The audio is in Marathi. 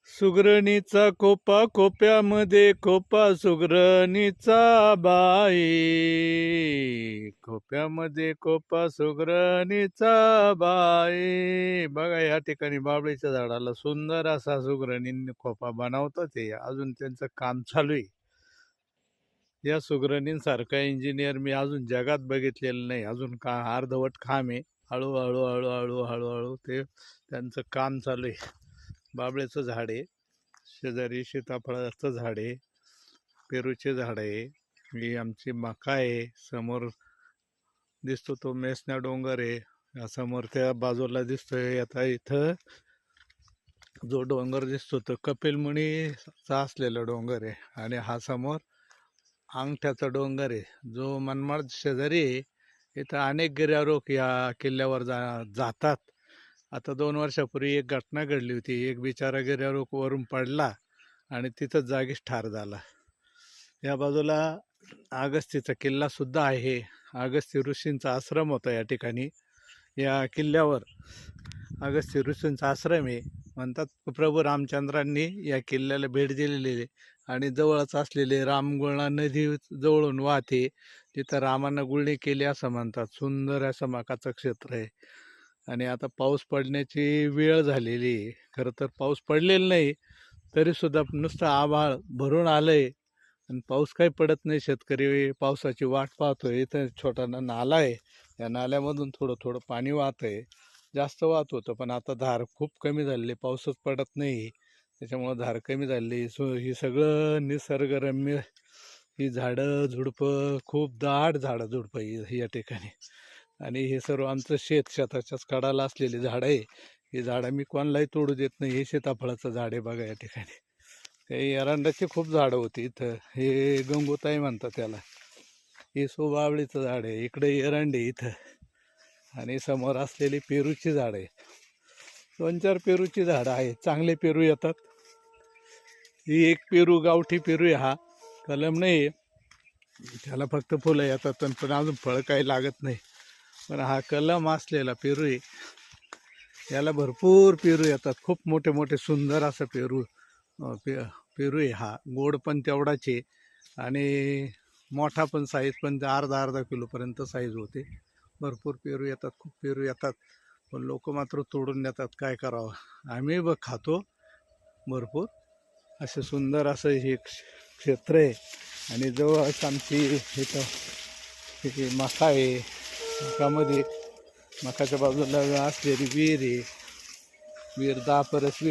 सुगरणीचा कोपा कोप्यामध्ये कोपा सुगरणीचा बाई, कोप्यामध्ये कोपा सुगरणीचा बाई. बघा या ठिकाणी बाबळीच्या झाडाला सुंदर असा सुगरणींनी खोपा बनवतात. ते अजून त्यांचं काम चालू आहे. या सुगरणींसारखा इंजिनियर मी अजून जगात बघितलेलं नाही. अजून का अर्धवट काम आहे. हळूहळू हळूहळू हळूहळू ते त्यांचं काम चालू आहे. बाबळीचं झाड आहे, शेजारी सीताफळाचं झाड आहे, पेरूचे झाड आहे, ही आमची मका आहे. समोर दिसतो तो मेसना डोंगर आहे. समोर त्या बाजूला दिसतोय आता इथं जो डोंगर दिसतो तो कपिलमुनीचा असलेला डोंगर आहे. आणि हा समोर अंगठ्याचा डोंगर आहे जो मनमाड शेजारी आहे. इथं अनेक गिर्यारोहक या किल्ल्यावर जातात. आता 2 वर्षापूर्वी एक घटना घडली होती. एक बिचारा गिर्यारोहक वरून पडला आणि तिथंच जागीच ठार झाला. या बाजूला अगस्तीचा किल्ला सुद्धा आहे. अगस्ती ऋषींचा आश्रम होता या ठिकाणी. या किल्ल्यावर अगस्ती ऋषींचा आश्रम आहे. म्हणतात प्रभू रामचंद्रांनी या किल्ल्याला भेट दिलेली आहे. आणि जवळच असलेले रामगुळणा नदी जवळून वाहते, तिथं रामानं गुळणी केली असं म्हणतात. सुंदर असं मकाचं क्षेत्र आहे. आणि आता पाऊस पडण्याची वेळ झालेली आहे. खरं तर पाऊस पडलेला नाही, तरीसुद्धा नुसतं आभाळ भरून आलं आहे आणि पाऊस काही पडत नाही. शेतकरी पावसाची वाट पाहतोय. इथं छोटा नाला आहे, या नाल्यामधून थोडं थोडं पाणी वाहत आहे. जास्त वाहत होतं पण आता धार खूप कमी झालेली, पाऊसच पडत नाही, त्याच्यामुळं धार कमी झाली. ही सगळं निसर्गरम्य ही झाडं झुडपं, खूप दाट झाडं झुडपं या ठिकाणी. आणि हे सर्व आमचं शेताच्याच कडाला असलेली झाडं आहे. ही झाडं मी कोणालाही तोडू देत नाही. हे सीताफळाचं झाड आहे बघा या ठिकाणी. काही एरंडाची खूप झाडं होती इथं. हे गंगोताई म्हणतात त्याला. हे सोबावळीचं झाड आहे. इकडे एरंडे इथं. आणि समोर असलेली पेरूची झाडं आहे. 2-4 पेरूची झाडं आहेत. चांगले पेरू येतात. ही एक पेरू गावठी पेरू आहे. हा कलम नाही, त्याला फक्त फुलं येतात पण अजून फळ काही लागत नाही. पण हा कलम असलेला पेरू आहे. याला भरपूर पेरू येतात. खूप मोठे मोठे सुंदर असं पेरू आहे. हा गोड पण तेवढाच आहे आणि मोठा पण साईज पण अर्धा किलोपर्यंत साईज होते. भरपूर पेरू येतात, खूप पेरू येतात. पण लोक मात्र तोडून नेतात. काय करावं. आम्ही खातो भरपूर. असं सुंदर असं हे क्षेत्र आहे. आणि जवळच आमची इथं मका आहे. मकामध्ये मकाच्या बाजूला असलेली विहीर आहे. विहीर 10 परस विहीर